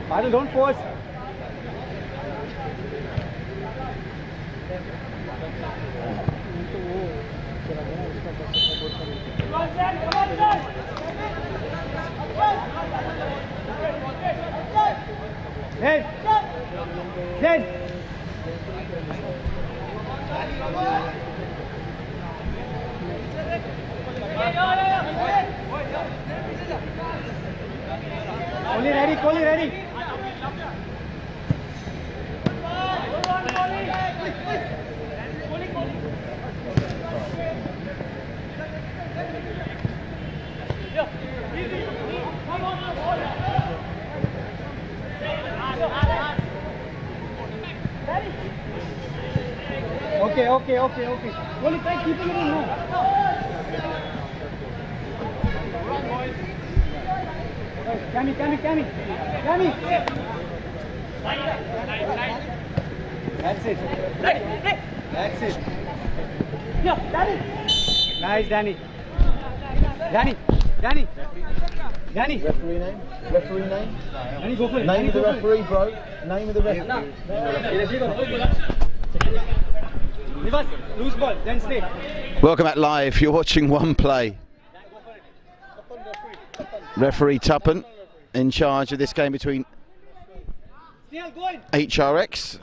Final, don't force. Hey! Zen! Kohli ready! Okay. Kohli, try keeping it in now. Cammy. That's it. Yeah, Danny. Nice, Danny. Referee name? Danny, go for it. Name of the referee, bro. Name of the referee. Loose ball, then stay. Welcome back live. You're watching One Play. Referee Tuppen in charge of this game between HRX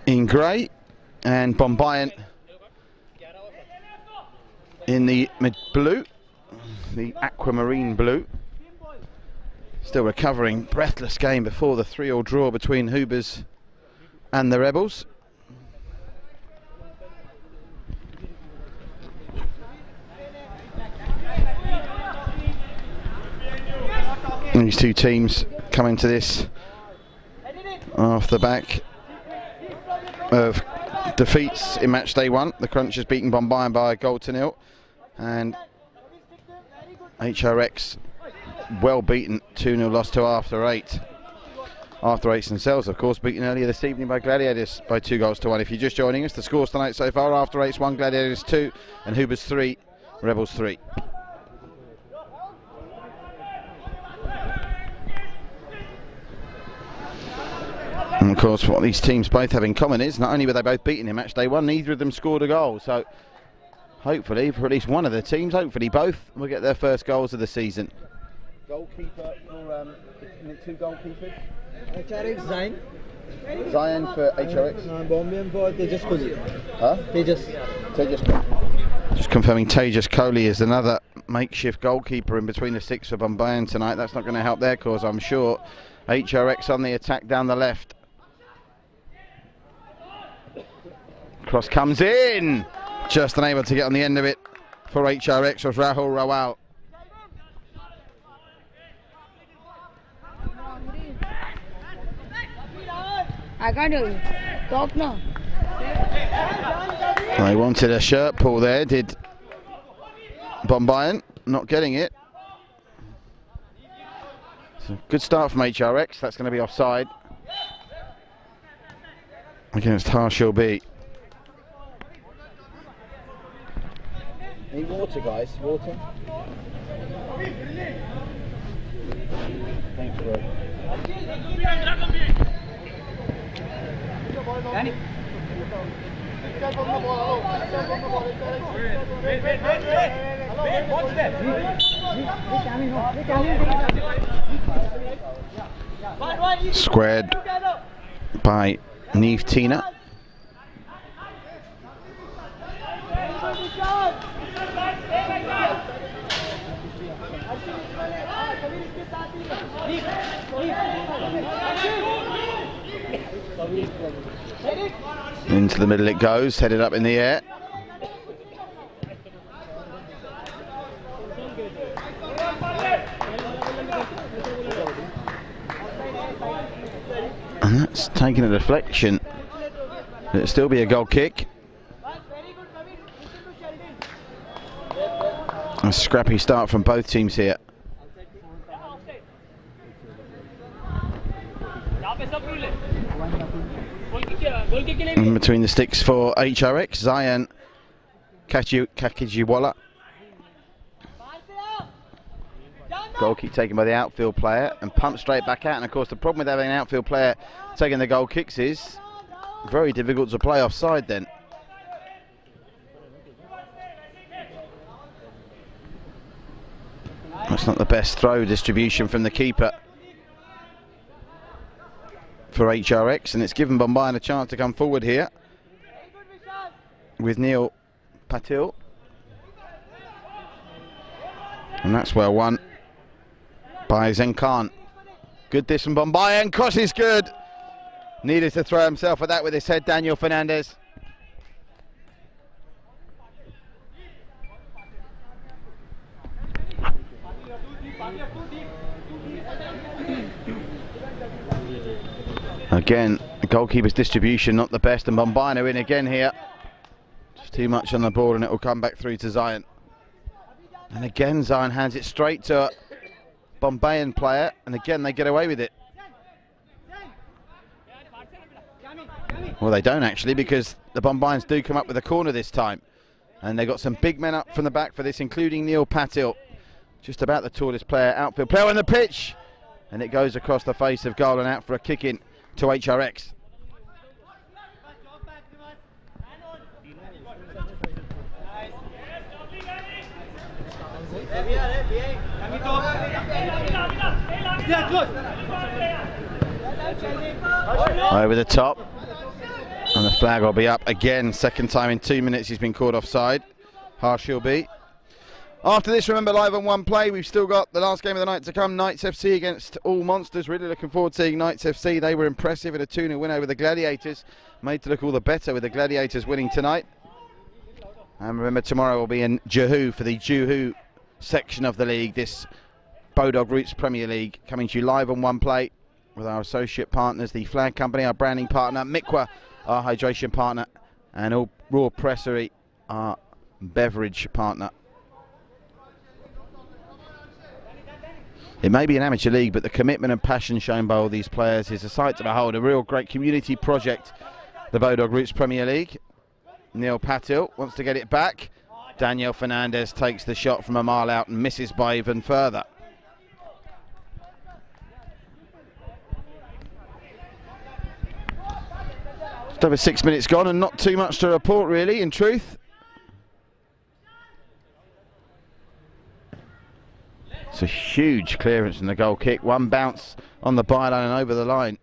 in grey and Bombayant in the blue, the aquamarine blue. Still recovering, breathless game before the 3-3 draw between Hoobers and the Rebels. And these two teams coming to this off the back of defeats in match day 1. The Crunchers beating Bombayant by a goal to 0, and HRX well beaten 2-0 loss to After 8. After 8 themselves, of course, beaten earlier this evening by Gladiators by 2 goals to 1. If you're just joining us, the scores tonight so far: After 8's 1, Gladiators 2, and Hoobers 3, Rebels 3. And of course, what these teams both have in common is not only were they both beaten in match day 1, neither of them scored a goal. So hopefully, for at least one of the teams, hopefully both, will get their first goals of the season. Goalkeeper for the 2 goalkeepers. HRX Zion. Zion for HRX. Bombayant for Tejas Kohli. Huh? Tejas Kohli. Just confirming, Tejas Kohli is another makeshift goalkeeper in between the 6 for Bombayant tonight. That's not going to help their cause, I'm sure. HRX on the attack down the left. Cross comes in. Just unable to get on the end of it for HRX was Rahul Rawal. I can't hear you. Talk now. They wanted a shirt pull there, did Bombayant, not getting it. So good start from HRX. That's going to be offside against Harshal B. Need water, guys. Water. Thanks, bro. Danny. Squared by Neve Tina. Into the middle it goes, headed up in the air. And that's taking a deflection. It'll still be a goal kick. A scrappy start from both teams here. In between the sticks for HRX, Zion Kakijiwala. Goal kick taken by the outfield player and pumped straight back out. And of course the problem with having an outfield player taking the goal kicks is very difficult to play offside then. That's not the best throw distribution from the keeper for HRX, and it's given Bombayan a chance to come forward here with Neil Patil. And that's well won by Zen Khan. Good this from Bombayan, cross is good. Needed to throw himself at that with his head, Daniel Fernandez. Again, the goalkeeper's distribution not the best, and Bombayan are in again here. Just too much on the board and it will come back through to Zion. And again Zion hands it straight to a Bombayan player, and again they get away with it. Well, they don't actually, because the Bombayans do come up with a corner this time. And they've got some big men up from the back for this, including Neil Patil. Just about the tallest player, outfield player on the pitch. And it goes across the face of goal and out for a kick in to HRX. Over the top, and the flag will be up again. Second time in 2 minutes he's been caught offside. Harshil B. After this, remember, live on One Play, we've still got the last game of the night to come. Knights FC against All Monsters. Really looking forward to seeing Knights FC. They were impressive in a 2-0 win over the Gladiators. Made to look all the better with the Gladiators winning tonight. And remember, tomorrow will be in Juhu for the Juhu section of the league. This Bodog Roots Premier League coming to you live on One Play with our associate partners, the Flag Company, our branding partner, Mikwa, our hydration partner, and All Raw Pressery, our beverage partner. It may be an amateur league, but the commitment and passion shown by all these players is a sight to behold. A real great community project, the Bodog Roots Premier League. Neil Patil wants to get it back. Daniel Fernandez takes the shot from a mile out and misses by even further. Just over 6 minutes gone and not too much to report really, in truth. It's a huge clearance in the goal kick. One bounce on the byline and over the line.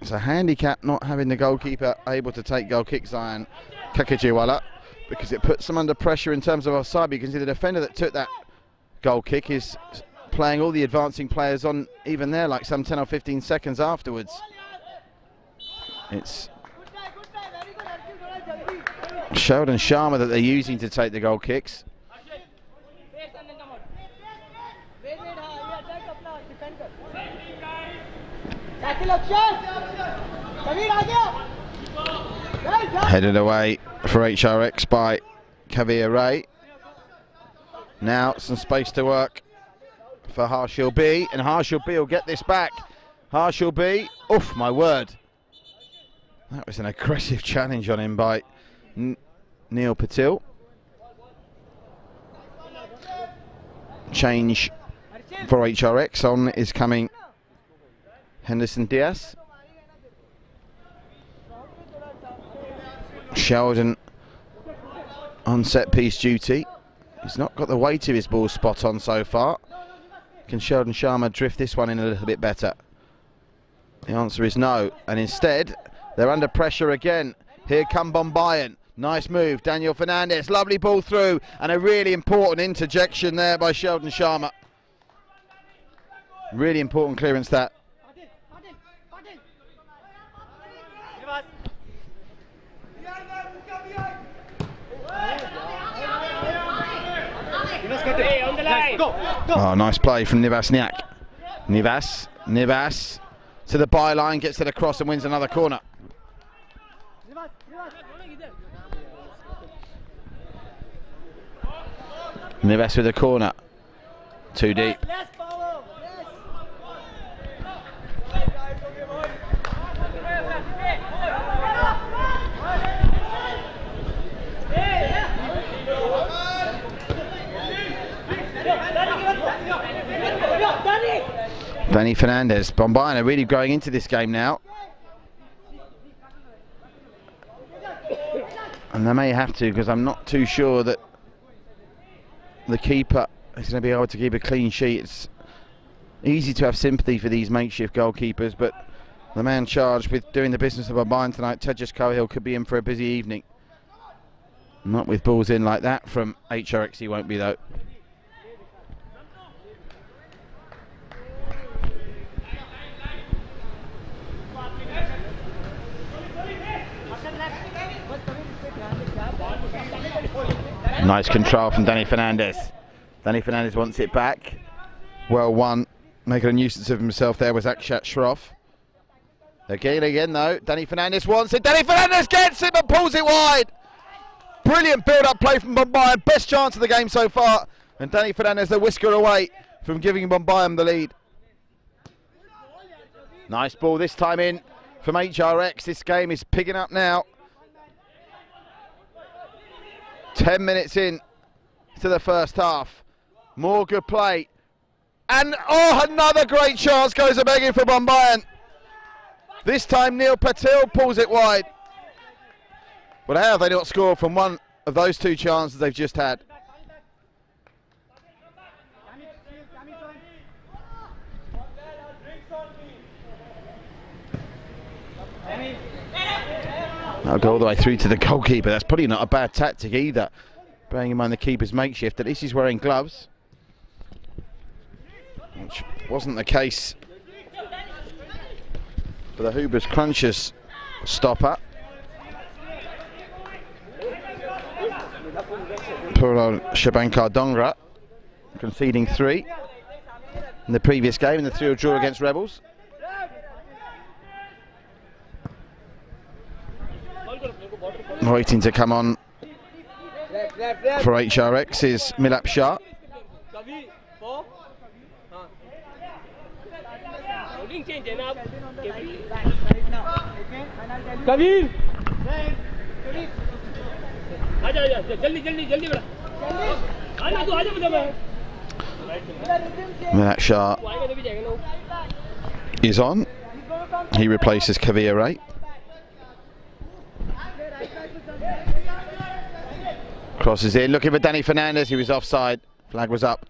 It's a handicap not having the goalkeeper able to take goal kick, Zion Kakijiwala, because it puts them under pressure in terms of offside. You can see the defender that took that goal kick is playing all the advancing players on even there, like some 10 or 15 seconds afterwards. It's Sheldon Sharma that they're using to take the goal kicks. Headed away for HRX by Kavir Ray. Now some space to work for Harshil B, and Harshil B will get this back. Harshil B, oof, my word. That was an aggressive challenge on him by Neil Patil. Change for HRX. On is coming Henderson Diaz. Sheldon on set piece duty. He's not got the weight of his ball spot on so far. Can Sheldon Sharma drift this one in a little bit better? The answer is no, and instead they're under pressure again. Here come Bombayan. Nice move, Daniel Fernandez. Lovely ball through, and a really important interjection there by Sheldon Sharma. Really important clearance that. Oh, nice play from Nivas Niak. Nivas to the byline, gets it across and wins another corner. Nivas with a corner. Too deep. Danny Fernandez. Bombayana are really growing into this game now. And they may have to, because I'm not too sure that the keeper is going to be able to keep a clean sheet. It's easy to have sympathy for these makeshift goalkeepers, but the man charged with doing the business of Bombayana tonight, Tejas Cohill, could be in for a busy evening. Not with balls in like that from HRX, he won't be though. Nice control from Danny Fernandez. Danny Fernandez wants it back. Well won. Making a nuisance of himself there was Akshat Shroff. Again though. Danny Fernandez wants it. Danny Fernandez gets it but pulls it wide. Brilliant build-up play from Bombayana. Best chance of the game so far. And Danny Fernandez a whisker away from giving Bombayana the lead. Nice ball this time in from HRX. This game is picking up now. 10 minutes in to the first half. More good play. And oh, another great chance goes a begging for Bombayana. This time Neil Patel pulls it wide. But how have they not scored from one of those two chances they've just had? I'll go all the way through to the goalkeeper. That's probably not a bad tactic either. Bearing in mind the keeper's makeshift, at least he's wearing gloves, which wasn't the case for the Hoobers Crunchers stopper. Poor old Shabankar Dongra conceding 3 in the previous game in the 3-3 draw against Rebels. Waiting to come on for HRX is Milap Shah. Kabir! Milap Shah is on. He replaces Kavir Ray. Crosses in, looking for Danny Fernandez, he was offside. Flag was up.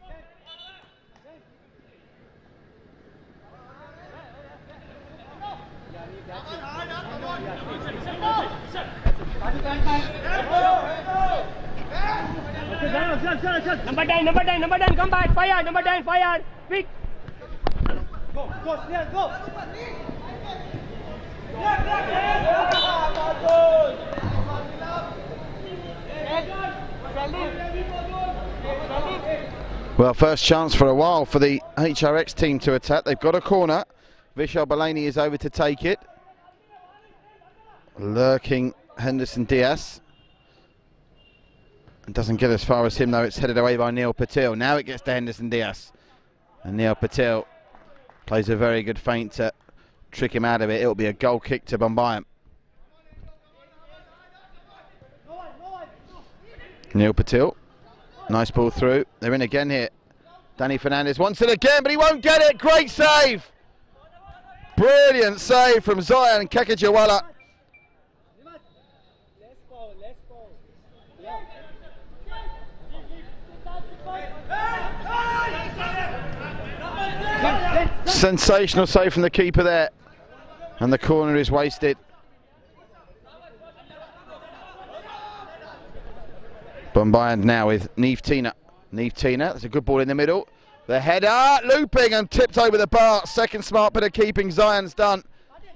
Number 10, come back, fire, number 10, fire, quick. Go, Snell, go! Well, first chance for a while for the HRX team to attack. They've got a corner. Vishal Balani is over to take it. Lurking Henderson Diaz. It doesn't get as far as him though. It's headed away by Neil Patel. Now it gets to Henderson Diaz. And Neil Patel plays a very good feint to trick him out of it. It'll be a goal kick to Bombayana. Neil Patel. Nice ball through. They're in again here. Danny Fernandez wants it again, but he won't get it. Great save. Brilliant save from Zion Kakajawala. Sensational save from the keeper there. And the corner is wasted. Bombayana now with Neve Tina. Neve Tina, there's a good ball in the middle. The header, looping and tipped over the bar. Second smart bit of keeping Zion's done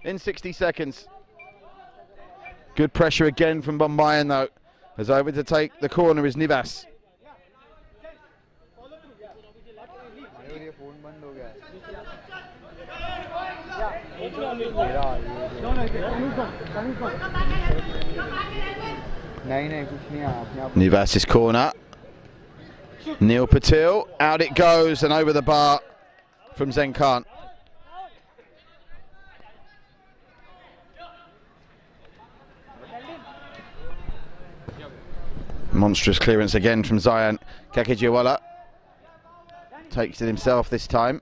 in 60 seconds. Good pressure again from Bombayana though. As over to take the corner is Nivas. Nivas' corner. Neil Patel, out it goes and over the bar from Zen Khan. Monstrous clearance again from Zion Kakajawala. Takes it himself this time.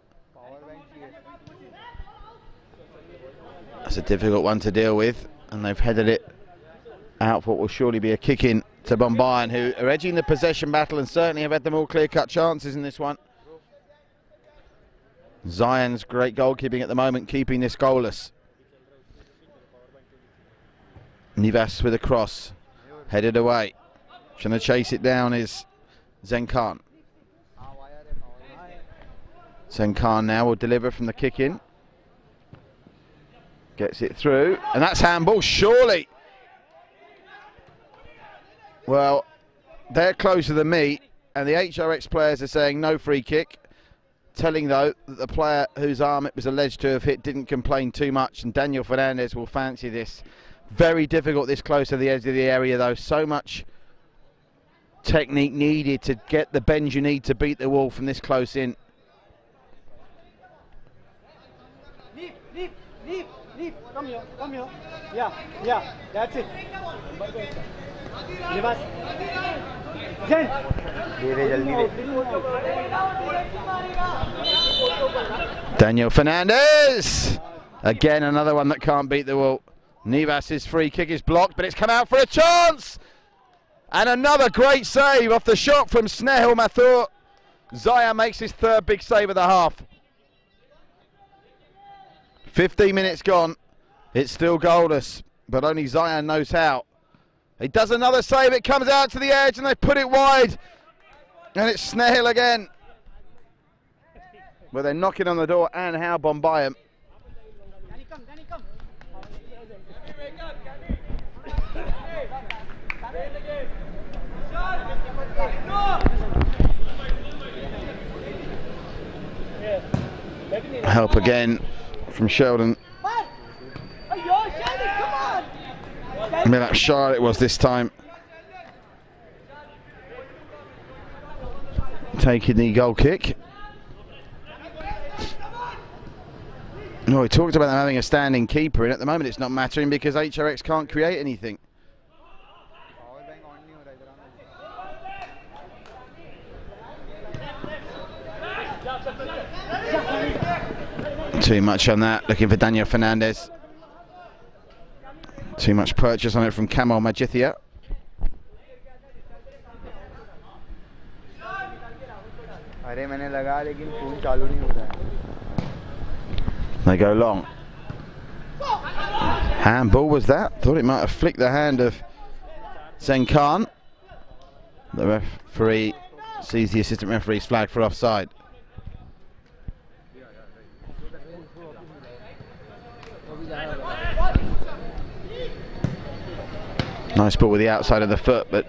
That's a difficult one to deal with, and they've headed it out for what will surely be a kick in to Bombayan, who are edging the possession battle and certainly have had the more clear-cut chances in this one. Zion's great goalkeeping at the moment, keeping this goalless. Nivas with a cross, headed away. Trying to chase it down is Zenkan. Zenkan now will deliver from the kick-in. Gets it through, and that's handball, surely. Well, they're closer than me, and the HRX players are saying no free kick. Telling, though, that the player whose arm it was alleged to have hit didn't complain too much, and Daniel Fernandez will fancy this. Very difficult this close to the edge of the area, though. So much technique needed to get the bend you need to beat the wall from this close in. Leave. Come here. Yeah. That's it. Nivas. Zen. Daniel Fernandez! Again, another one that can't beat the wall. Nivas' free kick is blocked, but it's come out for a chance! And another great save off the shot from Snehil Mathur. Zion makes his third big save of the half. 15 minutes gone. It's still goalless, but only Zion knows how. He does another save, it comes out to the edge, and they put it wide. And it's Snehil again. Well, they're knocking on the door, and how Bombayan. Help again from Sheldon. Milap Shah it was this time. Taking the goal kick. No, we talked about them having a standing keeper, and at the moment it's not mattering because HRX can't create anything. Too much on that, looking for Daniel Fernandez. Too much purchase on it from Kamal Majithia. They go long. Handball was that? Thought it might have flicked the hand of Zenkan. The referee sees the assistant referee's flag for offside. Nice ball with the outside of the foot, but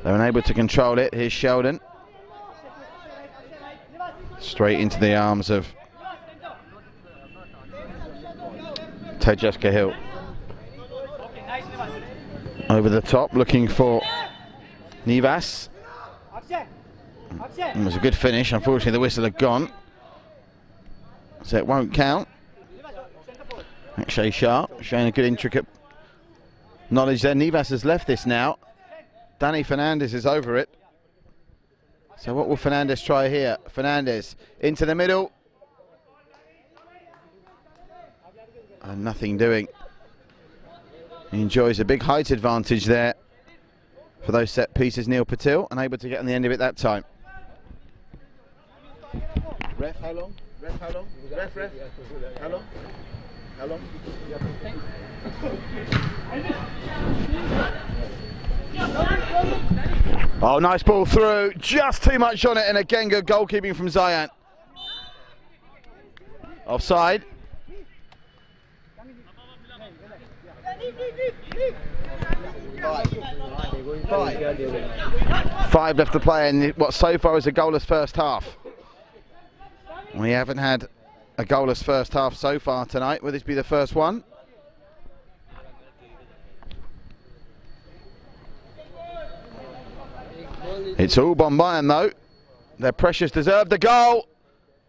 they were unable to control it. Here's Sheldon. Straight into the arms of Tejas Cahill. Over the top, looking for Nivas. It was a good finish. Unfortunately, the whistle had gone, so it won't count. Akshay Shah showing a good intricate knowledge there. Nivas has left this now. Danny Fernandez is over it. So what will Fernandez try here? Fernandez into the middle. And nothing doing. He enjoys a big height advantage there for those set pieces. Neil Patil unable to get on the end of it that time. Ref, how long? Ref, how long? Ref. How long? How long? Oh, nice ball through. Just too much on it, and again good goalkeeping from Zion. Offside. Five left to play in what so far is a goalless first half. We haven't had a goalless first half so far tonight. Will this be the first one? It's all Bombayan though. Their pressures deserve the goal.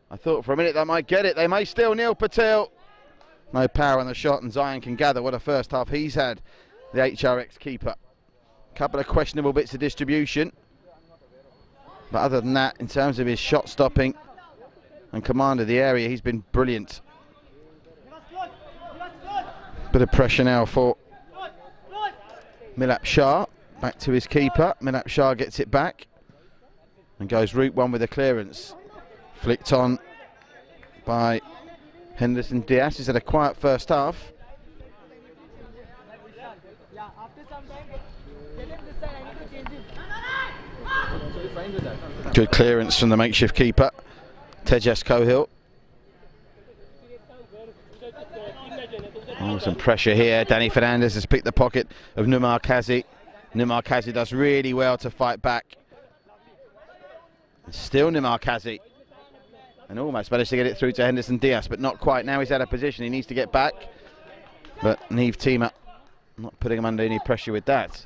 I thought for a minute they might get it. They may still. Neil Patil. No power on the shot, and Zion can gather what a first half he's had, the HRX keeper. Couple of questionable bits of distribution. But other than that, in terms of his shot stopping and command of the area, he's been brilliant. Bit of pressure now for Milap Shah. Back to his keeper. Milap Shah gets it back and goes route one with a clearance. Flicked on by Henderson Diaz. He's had a quiet first half. Good clearance from the makeshift keeper, Tejas Kohil. Oh, some pressure here. Danny Fernandez has picked the pocket of Numar Kazi. Numar Kazi does really well to fight back. Still Numar Kazi. And almost managed to get it through to Henderson Diaz, but not quite. Now he's out of position. He needs to get back. But Neve Tima not putting him under any pressure with that.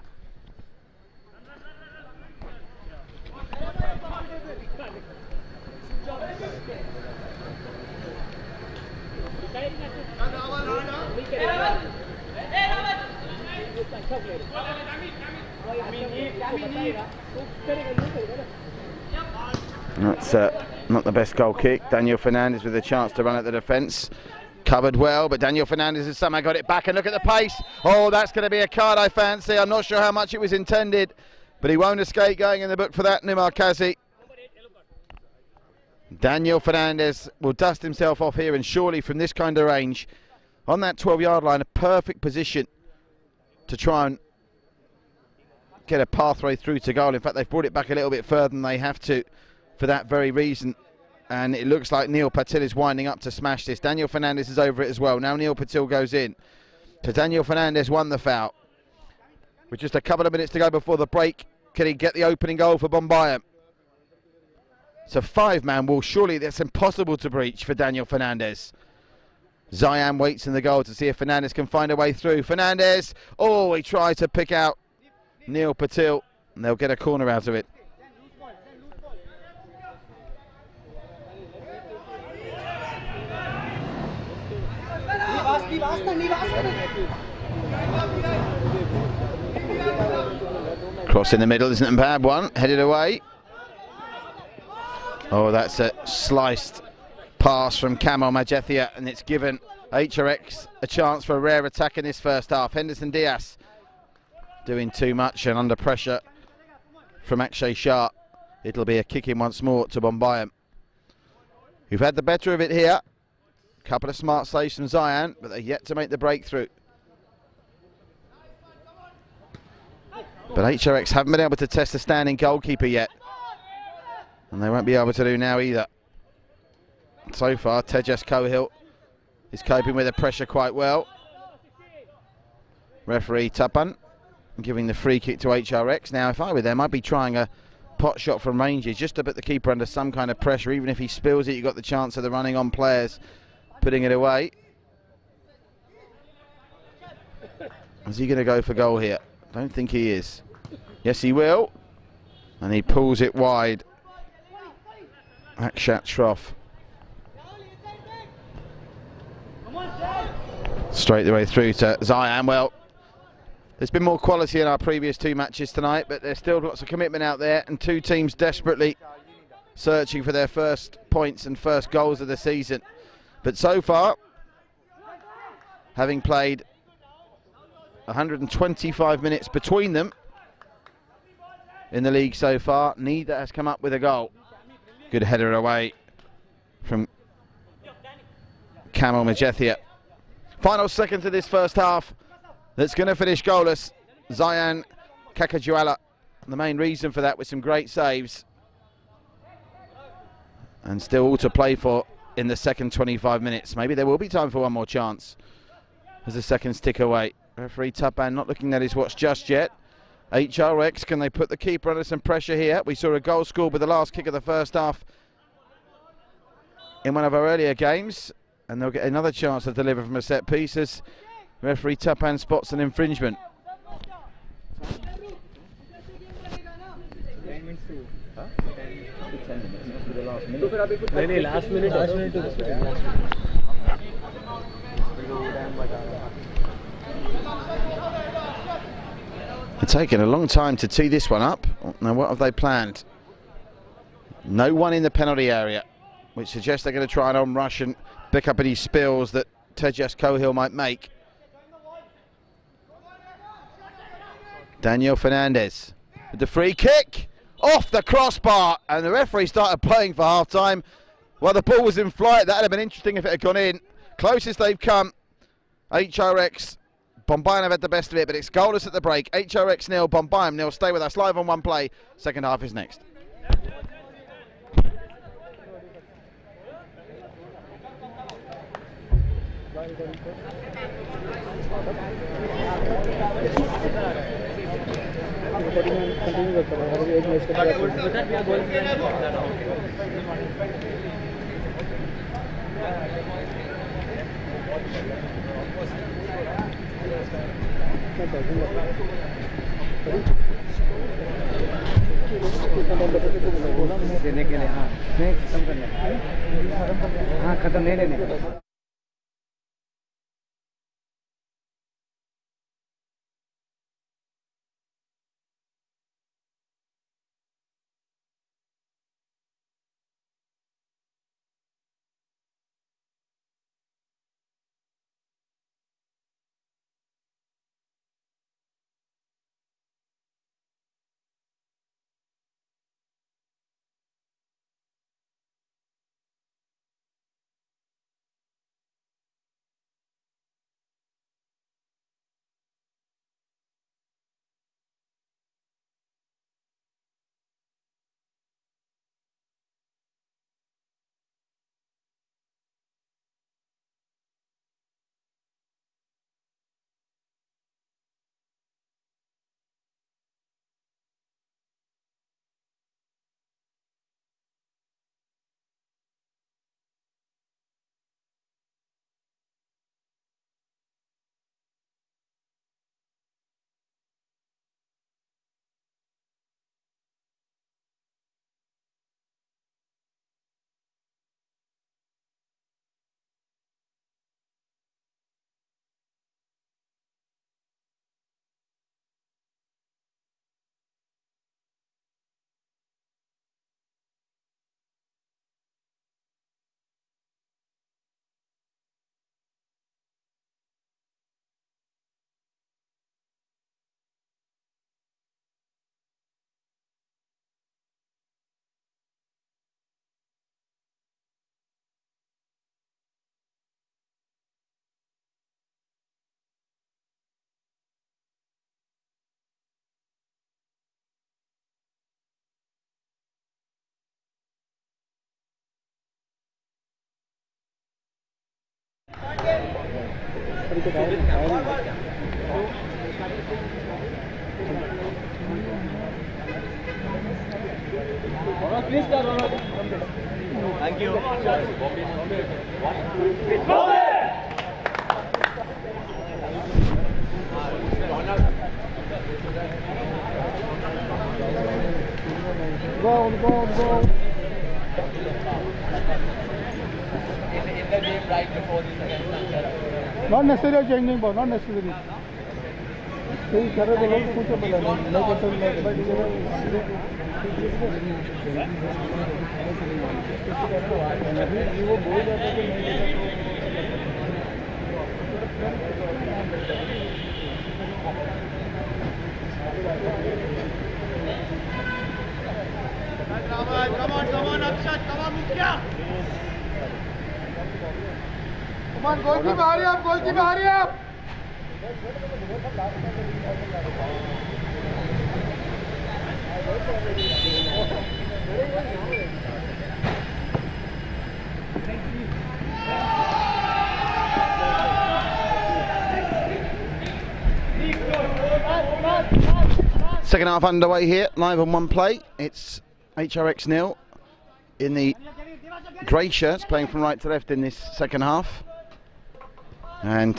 That's not the best goal kick. Daniel Fernandez with a chance to run at the defence. Covered well, but Daniel Fernandez has somehow got it back, and look at the pace. Oh, that's going to be a card, I fancy. I'm not sure how much it was intended, but he won't escape going in the book for that, Numar Kazi. Daniel Fernandez will dust himself off here, and surely from this kind of range, on that 12-yard line, a perfect position to try and get a pathway through to goal. In fact, they've brought it back a little bit further than they have to for that very reason. And it looks like Neil Patil is winding up to smash this. Daniel Fernandez is over it as well. Now Neil Patil goes in. So Daniel Fernandez won the foul. With just a couple of minutes to go before the break, can he get the opening goal for Bombayam? It's a 5-man wall. Surely that's impossible to breach for Daniel Fernandez. Zayan waits in the goal to see if Fernandez can find a way through. Fernandez, oh, he tried to pick out Neil Patil, and they'll get a corner out of it. Cross in the middle isn't a bad one. Headed away. Oh, that's a sliced pass from Kamal Majethia, and it's given HRX a chance for a rare attack in this first half. Henderson Diaz doing too much and under pressure from Akshay Shah. It'll be a kick in once more to Bombayam. We've had the better of it here. Couple of smart saves from Zayan, but they're yet to make the breakthrough. But HRX haven't been able to test a standing goalkeeper yet, and they won't be able to do now either. So far, Tejas Kohil is coping with the pressure quite well. Referee Tapan giving the free kick to HRX. Now, if I were them, I'd be trying a pot shot from ranges just to put the keeper under some kind of pressure. Even if he spills it, you've got the chance of the running on players putting it away. Is he going to go for goal here? Don't think he is. Yes, he will. And he pulls it wide. Akshat Shroff. Straight the way through to Zayan. Well, there's been more quality in our previous two matches tonight, but there's still lots of commitment out there, and two teams desperately searching for their first points and first goals of the season. But so far, having played 125 minutes between them in the league so far, neither has come up with a goal. Good header away from Kamal Majethia. Final seconds of this first half. That's going to finish goalless. Zayan Kakajwala, the main reason for that, with some great saves. And still all to play for in the second 25 minutes. Maybe there will be time for one more chance as the seconds tick away. Referee Tapan not looking at his watch just yet. HRX, can they put the keeper under some pressure here? We saw a goal scored with the last kick of the first half in one of our earlier games, and they'll get another chance to deliver from a set piece as referee Tapan spots an infringement. It's taken a long time to tee this one up. Now, what have they planned? No one in the penalty area, which suggests they're going to try and on-rush and pick up any spills that Tejas Kohil might make. Daniel Fernandez with the free kick off the crossbar, and the referee started playing for half time. Well, the ball was in flight. That would have been interesting if it had gone in. Closest they've come. HRX, Bombayam have had the best of it, but it's goalless at the break. HRX 0, Bombayam 0. Stay with us live on One Play. Second half is next. देने के लिए हाँ नहीं खत्म करने हाँ खत्म नहीं लेने Thank you. Go. In the game right before this against Not necessarily changing ball, not necessarily. कोई करे तो लोग पूछो बोला नहीं करते नहीं वो बोल जाता है कि Come on, Akshat, come on, Mukhya. Come on, goalkeeper hurry up. Second half underway here, live on One Play. It's HRX 0 in the grey shirts, playing from right to left in this second half, and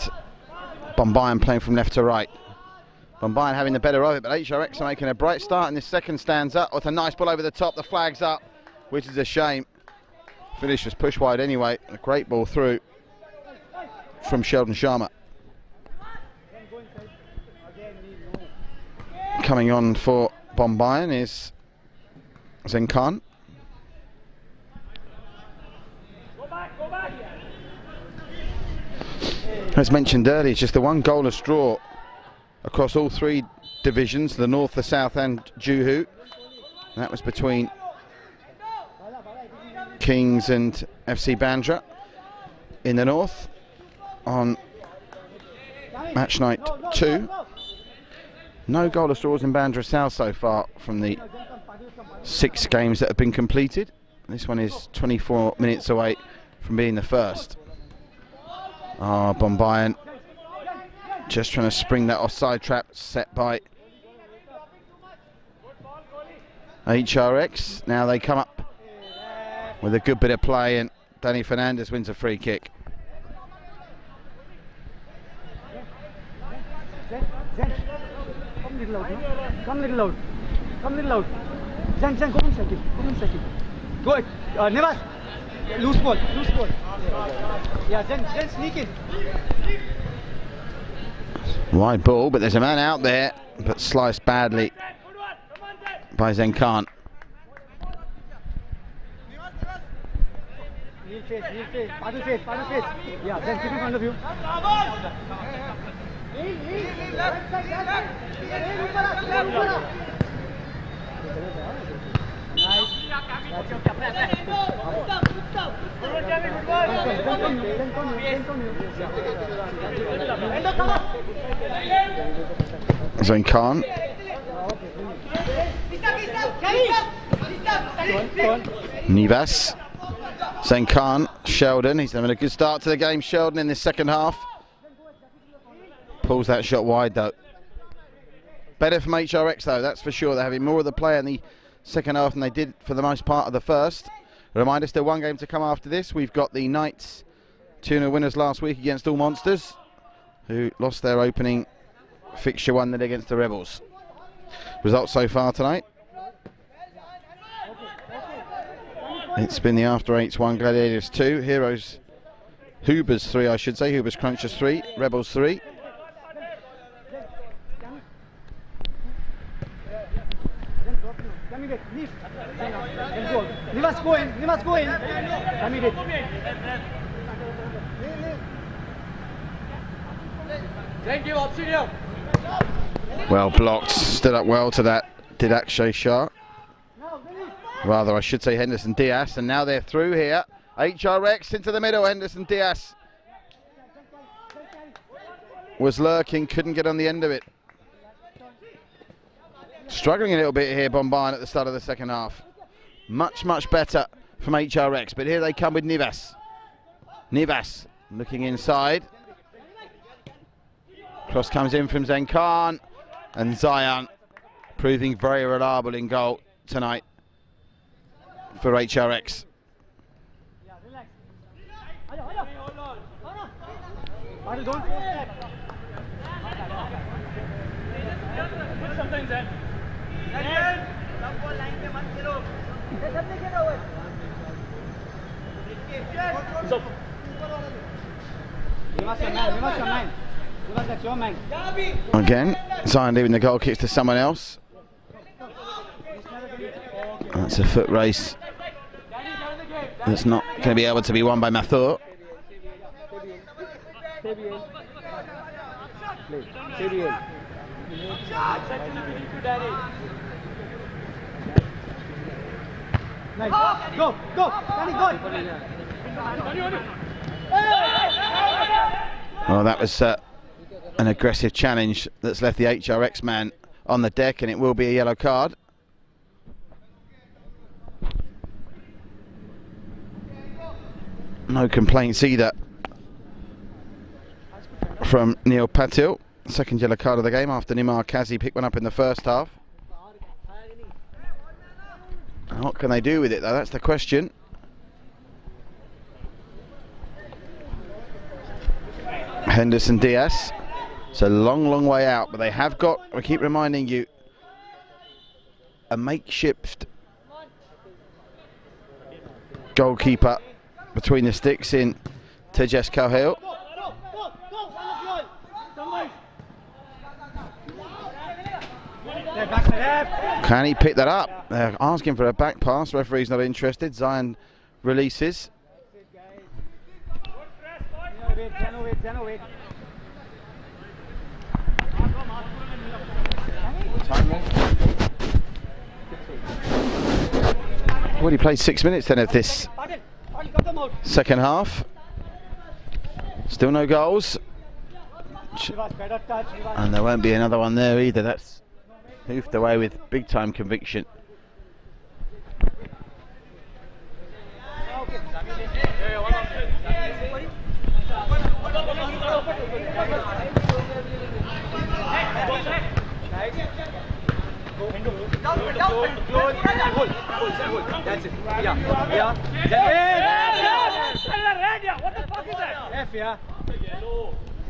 Bombayam playing from left to right. Bombayam having the better of it, but HRX are making a bright start, and this second stands up with a nice ball over the top. The flag's up, which is a shame. Finish was pushed wide anyway. A great ball through from Sheldon Sharma. Coming on for Bombayam is Zen Khan. As mentioned earlier, it's just the one goalless draw across all three divisions, the North, the South and Juhu. That was between Kings and FC Bandra in the North on match night 2. No goalless draws in Bandra South so far from the 6 games that have been completed. This one is 24 minutes away from being the first. Bombayan just trying to spring that offside trap set by HRX. Now they come up with a good bit of play and Danny Fernandez wins a free kick. Come little loud, no? Come little loud. Come little loud. Zen, go on second. Go ahead. Nivas. Loose ball. Yeah, Zen, sneak in. Wide ball, but there's a man out there, but sliced badly by Zen Khan. Kneel face. Paddle face. Yeah, Zen, keep in front of you. Zen Khan. Nivas. Zen Khan. Sheldon. He's having a good start to the game. Sheldon in the second half. Pulls that shot wide though. Better from HRX though, that's for sure. They're having more of the play in the second half than they did for the most part of the first. A reminder, still one game to come after this. We've got the Knights 2-0 winners last week against All Monsters, who lost their opening fixture 1-0 against the Rebels. Results so far tonight. It's been the After 8s 1, Gladiators 2, Heroes, Hoobers 3 I should say, Hoobers Crunchers 3, Rebels 3. Nivas go in. Well blocked, stood up well to that, did Akshay Shah. Rather, I should say Henderson Diaz, and now they're through here. HRX into the middle, Henderson Diaz was lurking, couldn't get on the end of it. Struggling a little bit here, Bombayan, at the start of the second half. Much better from HRX, but here they come with Nivas. Nivas looking inside. Cross comes in from Zen Khan, and Zion proving very reliable in goal tonight for HRX. Again, Zion leaving the goal kicks to someone else. That's a foot race. That's not going to be able to be won by Mathur. Go, Danny, go. Well, that was an aggressive challenge that's left the HRX man on the deck, and it will be a yellow card. No complaints either from Neil Patil. Second yellow card of the game after Nimar Kazi picked one up in the first half. What can they do with it though? That's the question. Henderson Diaz. It's a long way out, but they have got, I keep reminding you, a makeshift goalkeeper between the sticks in Tejas Kauhil. Can he pick that up? They're asking for a back pass. Referee's not interested. Zion releases. Well, he played 6 minutes then of this second half. Still no goals. And there won't be another one there either. That's hoofed away with big time conviction. That's it. Yeah. What the fuck is that? F, yeah.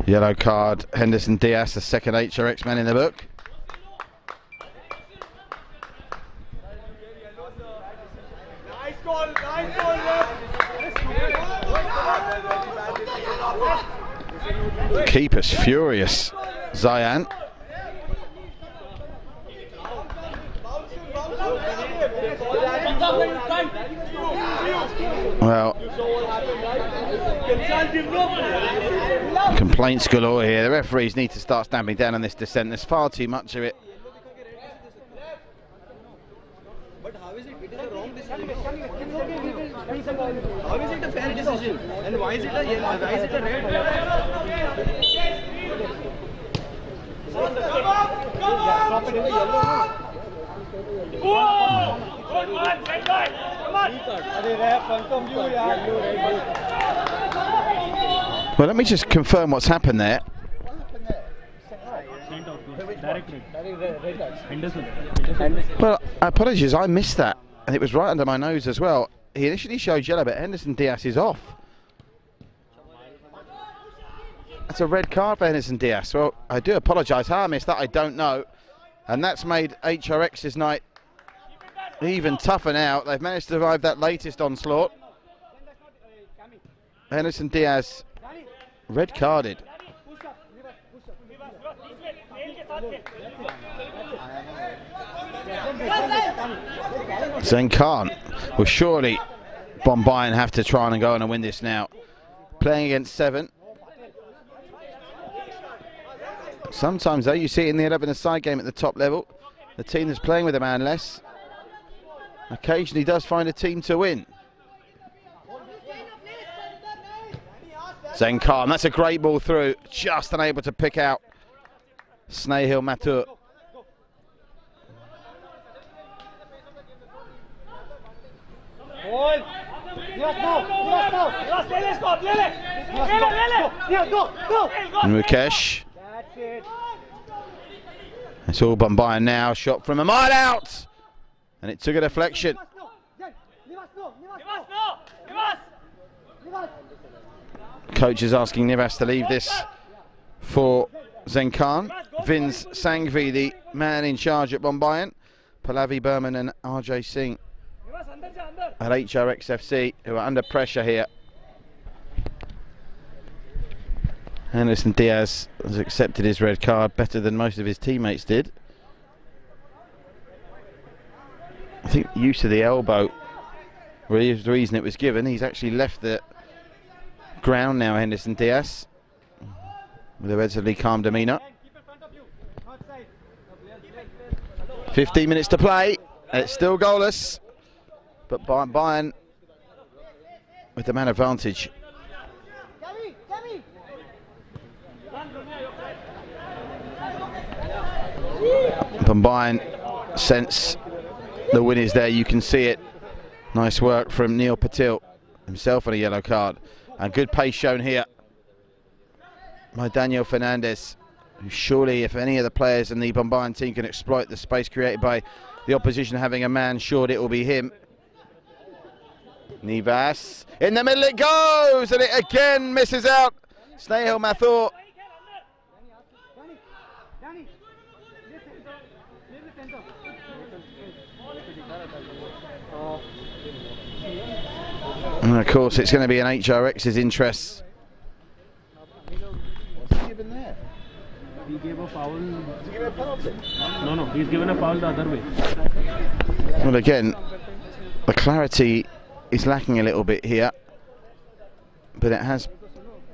Yellow card, Henderson Diaz, the second HRX man in the book. Nice goal, Keeper's furious. Zayan. Well, complaints galore here. The referees need to start stamping down on this dissent. There's far too much of it. But how is it? It is a wrong decision. How is it a fair decision? And why is it a yellow? Why is it a red? Whoa! Good one, red card. Come on. Well, let me just confirm what's happened there. Well, apologies, I missed that. And it was right under my nose as well. He initially showed yellow, but Henderson Diaz is off. That's a red card for Henderson Diaz. Well, I do apologise. How I missed that, I don't know. And that's made HRX's night even tougher now. They've managed to survive that latest onslaught. Henderson Diaz, red carded. Zain Khan will surely Bombay and have to try and go on and win this now. Playing against 7. Sometimes though you see it in the 11-a-side game at the top level. The team that's playing with a man less occasionally does find a team to win. Zain Khan, that's a great ball through, just unable to pick out Snehal Mathur. Mukesh. It's all Bombay now, shot from a mile out. And it took a deflection. Coach is asking Nivas to leave this for Zain Khan. Vince Sangvi, the man in charge at Bombay. Pallavi Burman and RJ Singh at HRXFC, who are under pressure here. Henderson Diaz has accepted his red card better than most of his teammates did. I think use of the elbow was the reason it was given. He's actually left the ground now, Henderson Diaz, with a relatively calm demeanour. 15 minutes to play. It's still goalless, but Bayern with the man advantage. Bayern sense the win is there. You can see it. Nice work from Neil Patil, himself on a yellow card. And good pace shown here by Daniel Fernandez, who surely, if any of the players in the Bombayan team can exploit the space created by the opposition having a man short, it will be him. Nivas, in the middle it goes, and it again misses out. Snehal Mathur. And of course it's going to be in HRX's interests. What's he given there? He gave a foul. Did he give a penalty? No, he's given a foul the other way. Well, again, the clarity is lacking a little bit here, but it has,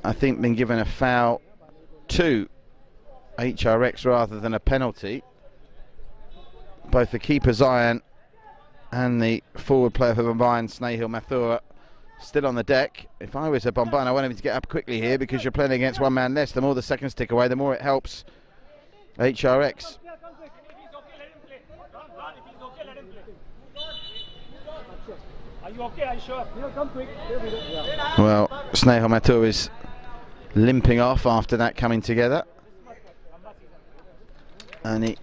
I think, been given a foul to HRX rather than a penalty. both the keeper Zion and the forward player for Bombayan, Snehal Mathura, still on the deck. If I was a Bombayan, I want him to get up quickly here because you're playing against one man less. The more the seconds tick away, the more it helps HRX. Are you okay? Are you sure? Well, Snehal Mathura is limping off after that coming together. And he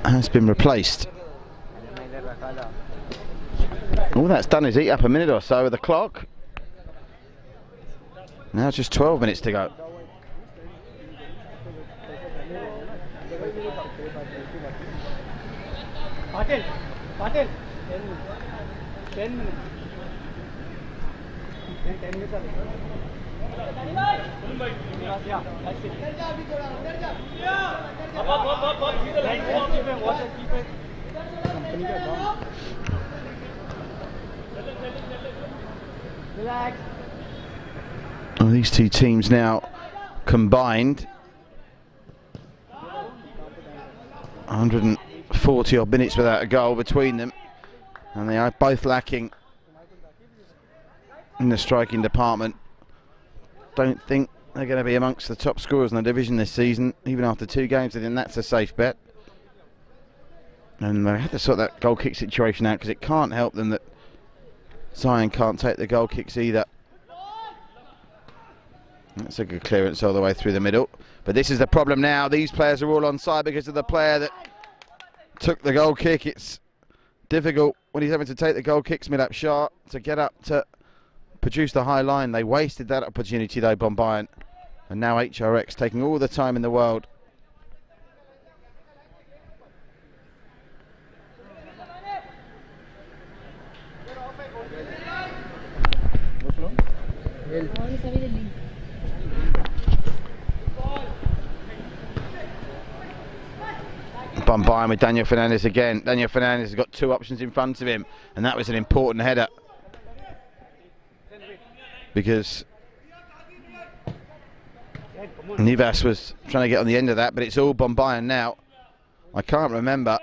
has been replaced. All that's done is eat up a minute or so of the clock. Now it's just 12 minutes to go. Patel, 10 minutes. 10 minutes. Yeah, that's it. Keep it. Relax. Well, these two teams now combined 140 odd minutes without a goal between them, and they are both lacking in the striking department. Don't think they're going to be amongst the top scorers in the division this season, even after 2 games. I think that's a safe bet. And they have to sort that goal kick situation out because it can't help them that Zion can't take the goal kicks either. That's a good clearance all the way through the middle. But this is the problem now. These players are all onside because of the player that took the goal kick. It's difficult when he's having to take the goal kicks, Milap Shah, to get up to produce the high line. They wasted that opportunity though, Bombayan. And now HRX taking all the time in the world. Bombayan with Daniel Fernandez again. Daniel Fernandez has got 2 options in front of him, and that was an important header because Nivas was trying to get on the end of that, but it's all Bombayan now. I can't remember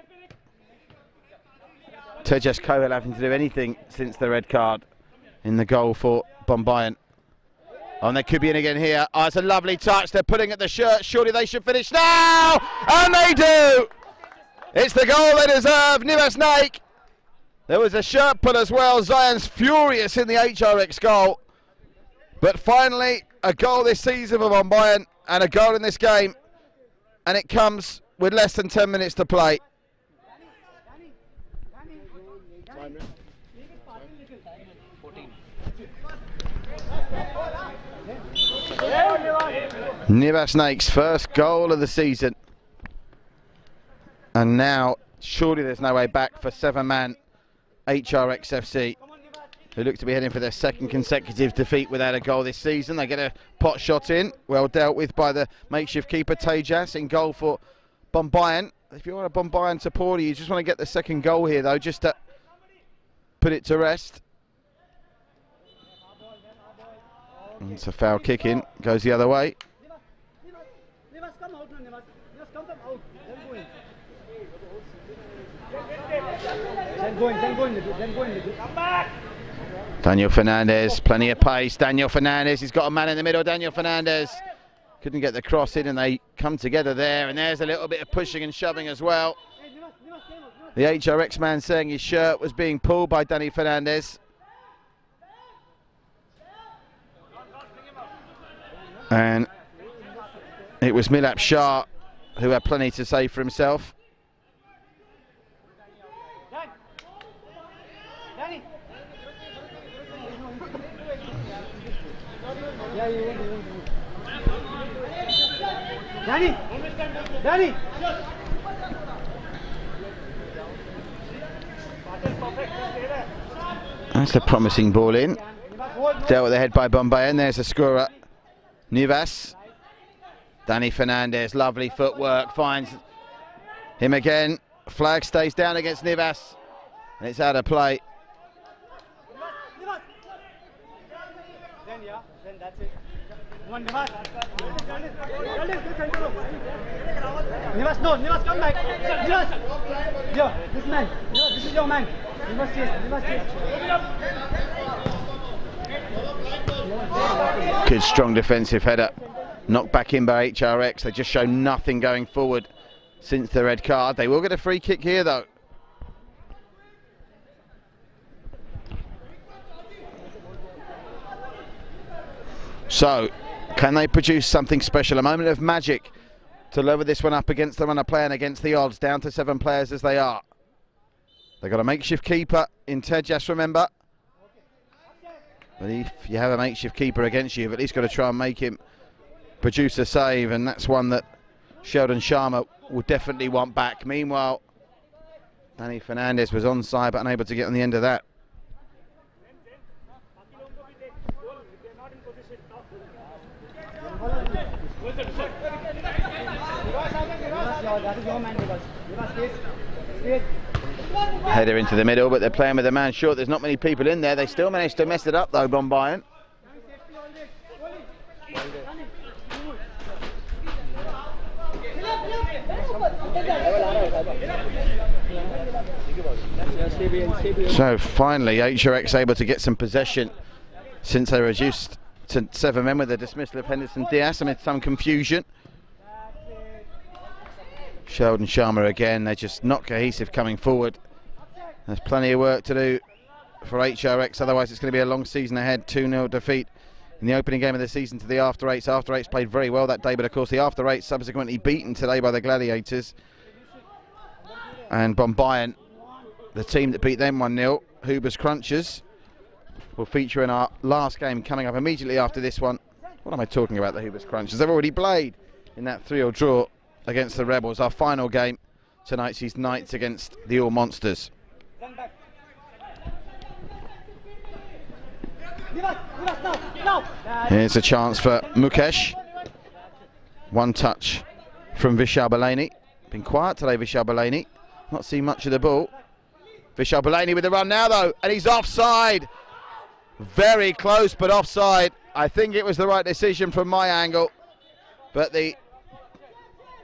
Tejas Kohel having to do anything since the red card in the goal for Bombayan. Oh, and they could be in again here. Oh, it's a lovely touch. They're pulling at the shirt. Surely they should finish now, and they do. It's the goal they deserve, Nivas Naik. There was a shirt pull as well. Zion's furious in the HRX goal. But finally, a goal this season for Bombayan and a goal in this game. And it comes with less than 10 minutes to play. Nivas Naik's first goal of the season. And now, surely there's no way back for 7-man HRX FC, who look to be heading for their 2nd consecutive defeat without a goal this season. They get a pot shot in, well dealt with by the makeshift keeper Tejas, in goal for Bombayan. If you're a Bombayan supporter, you just want to get the 2nd goal here though, just to put it to rest. And it's a foul kick in, goes the other way. Daniel Fernandez, plenty of pace. Daniel Fernandez, he's got a man in the middle. Daniel Fernandez couldn't get the cross in, and they come together there. And there's a little bit of pushing and shoving as well. The HRX man saying his shirt was being pulled by Danny Fernandez. And it was Milap Shah who had plenty to say for himself. Danny! That's a promising ball in. Dealt with the head by Bombayan. There's a scorer. Nivas. Danny Fernandez, lovely footwork, finds him again. Flag stays down against Nivas, and it's out of play. Then that's it. One, Nivas. Nivas, no, Nivas, come back. Nivas. Yo, this man. Nivas, this is your man. Nivas chase, Nivas chase. Good strong defensive header. Knocked back in by HRX. They just show nothing going forward since the red card. They will get a free kick here though. So, can they produce something special? A moment of magic to lower this one up against the runner playing against the odds, down to 7 players as they are. They've got a makeshift keeper in Tejas, remember. But if you have a makeshift keeper against you, you've at least got to try and make him produce a save, and that's one that Sheldon Sharma will definitely want back. Meanwhile, Danny Fernandez was onside but unable to get on the end of that. Header into the middle, but they're playing with a man short. There's not many people in there. They still managed to mess it up though, Bombayan. So finally HRX able to get some possession since they reduced to 7 men with the dismissal of Henderson Diaz amid some confusion. Sheldon Sharma again, they're just not cohesive coming forward. There's plenty of work to do for HRX, otherwise it's going to be a long season ahead. 2-0 defeat in the opening game of the season to the After Eights. After Eights played very well that day, but of course the After Eights subsequently beaten today by the Gladiators. And Bombayan, the team that beat them 1-0, Hubers Crunchers, will feature in our last game coming up immediately after this one. What am I talking about, the Hubers Crunchers? They've already played in that 3-3 draw against the Rebels. Our final game tonight sees Knights against the All Monsters. Here's a chance for Mukesh. One touch from Vishal Baleni. Been quiet today, Vishal Baleni. Not seen much of the ball. Vishal Baleni with the run now though, and he's offside. Very close, but offside. I think it was the right decision from my angle, but the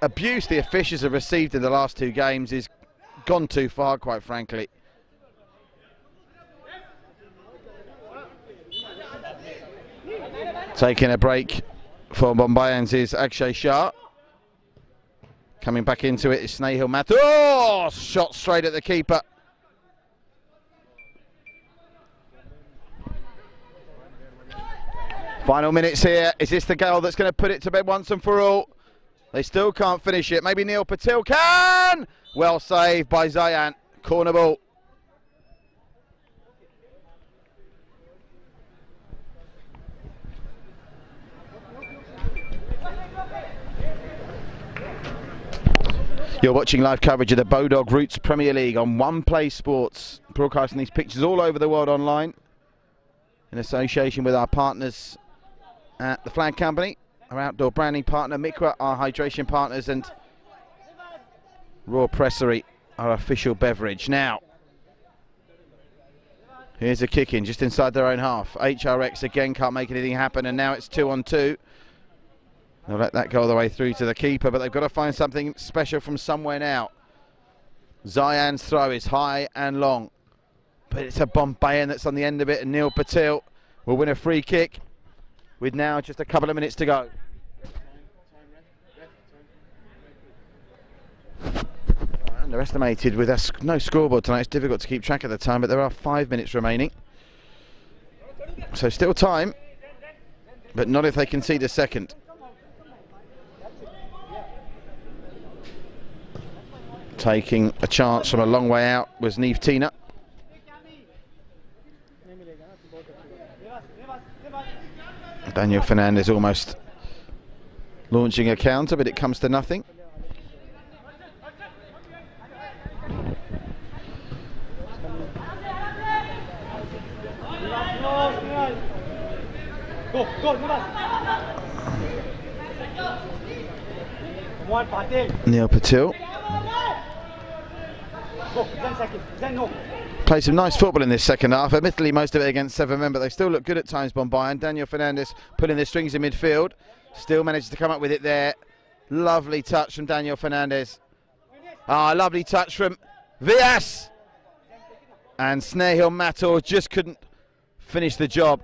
abuse the officials have received in the last 2 games is gone too far, quite frankly. Taking a break for Bombayans is Akshay Shah. Coming back into it is Snehal Mathur. Oh, shot straight at the keeper. Final minutes here. Is this the goal that's going to put it to bed once and for all? They still can't finish it. Maybe Neil Patil can. Well saved by Zayan. Corner ball. You're watching live coverage of the Bodog Roots Premier League on One Play Sports, broadcasting these pictures all over the world online in association with our partners at the Flag Company, our outdoor branding partner Mikwa, our hydration partners, and Raw Pressery, our official beverage. Now, here's a kick in just inside their own half. HRX again can't make anything happen, and now it's 2-on-2. They'll let that go all the way through to the keeper, but they've got to find something special from somewhere now. Zayan's throw is high and long, but it's a Bombayan that's on the end of it, and Neil Patil will win a free kick with now just a couple of minutes to go. Underestimated with us, no scoreboard tonight. It's difficult to keep track of the time, but there are 5 minutes remaining. So still time, but not if they concede a second. Taking a chance from a long way out was Neve Tina. Daniel Fernandez almost launching a counter, but it comes to nothing. Go, Neil Patil. Go, Zen second. Zen no. Played some nice football in this second half, admittedly most of it against 7 men, but they still look good at times, Bombayern. Daniel Fernandez pulling the strings in midfield, still managed to come up with it there. Lovely touch from Daniel Fernandez. Ah, lovely touch from Vias. And Snehil Mator just couldn't finish the job.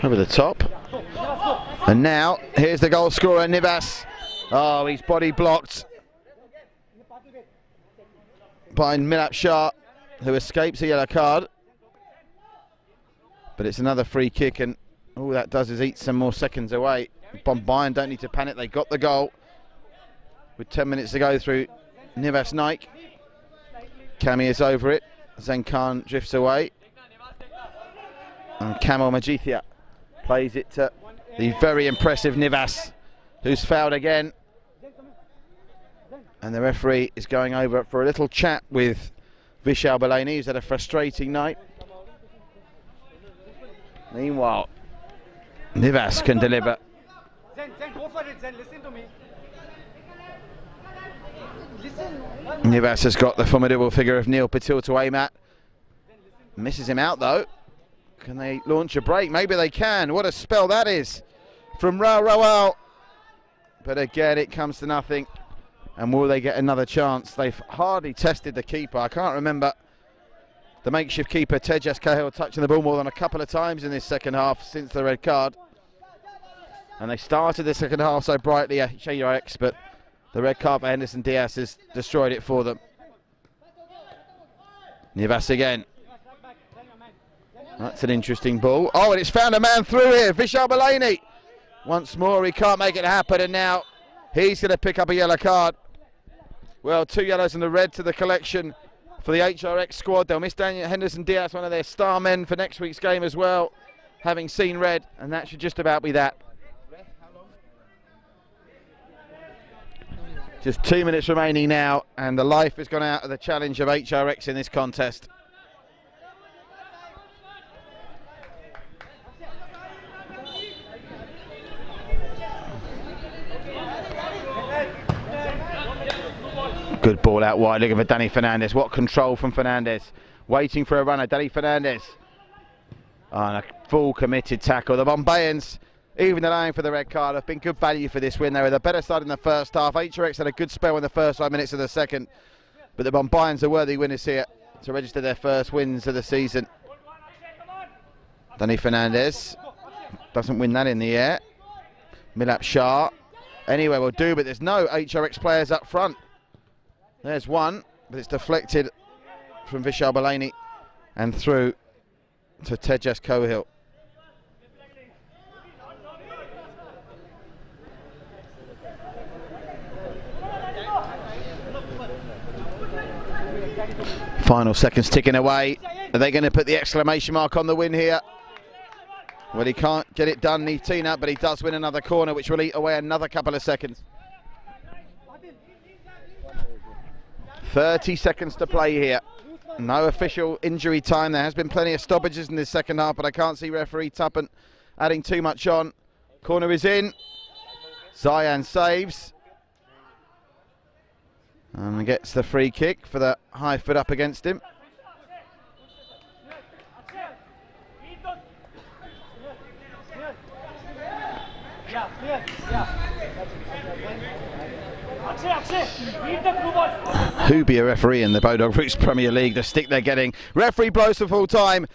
Over the top. And now, here's the goal scorer, Nivas. Oh, he's body blocked by Milap Shah, who escapes a yellow card. But it's another free kick, and all that does is eat some more seconds away. Bombayern don't need to panic, they got the goal. With 10 minutes to go through Nivas Nike. Kami is over it. Zenkan drifts away. And Kamal Majithia plays it to the very impressive Nivas, who's fouled again. And the referee is going over for a little chat with Vishal Balani, who's had a frustrating night. Meanwhile, Nivas can deliver. Zen, go for it, Zen, listen to me. Nivas has got the formidable figure of Neil Patil to aim at. Misses him out though. Can they launch a break? Maybe they can. What a spell that is from Rawal. But again, it comes to nothing. And will they get another chance? They've hardly tested the keeper. I can't remember the makeshift keeper, Tejas Cahill, touching the ball more than a couple of times in this second half since the red card. And they started the second half so brightly, HRX, but the red card for Henderson Diaz has destroyed it for them. Nivas again. That's an interesting ball. Oh, and it's found a man through here. Vishal Balani. Once more, he can't make it happen, and now he's going to pick up a yellow card. Well, 2 yellows and a red to the collection for the HRX squad. They'll miss Daniel Henderson Diaz, one of their star men for next week's game as well, having seen red, and that should just about be that. Just 2 minutes remaining now, and the life has gone out of the challenge of HRX in this contest. Good ball out wide, looking for Danny Fernandez. What control from Fernandez. Waiting for a runner, Danny Fernandez. Oh, and a full committed tackle. The Bombayans, even allowing for the red card, have been good value for this win. They were the better side in the first half. HRX had a good spell in the first 5 minutes of the second. But the Bombayans are worthy winners here to register their first wins of the season. Danny Fernandez doesn't win that in the air. Milap Shah. Anyway, will do, but there's no HRX players up front. There's one, but it's deflected from Vishal Balani and through to Tejas Cahill. Final seconds ticking away. Are they going to put the exclamation mark on the win here? Well, he can't get it done, Nitina, but he does win another corner, which will eat away another couple of seconds. 30 seconds to play here. No official injury time. There has been plenty of stoppages in this second half, but I can't see referee Tuppen adding too much on. Corner is in. Zayan saves. And gets the free kick for the high foot up against him. Who be a referee in the Bodog Roots Premier League? The stick they're getting. Referee blows for full time.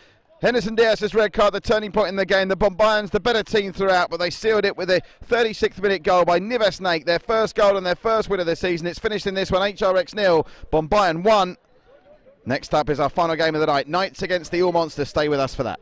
Henderson Diaz's red card, the turning point in the game. The Bombayans, the better team throughout, but they sealed it with a 36th minute goal by Nivas Nike. Their first goal and their first win of the season. It's finished in this one, HRX 0, Bombayern 1. Next up is our final game of the night. Knights against the All Monsters. Stay with us for that.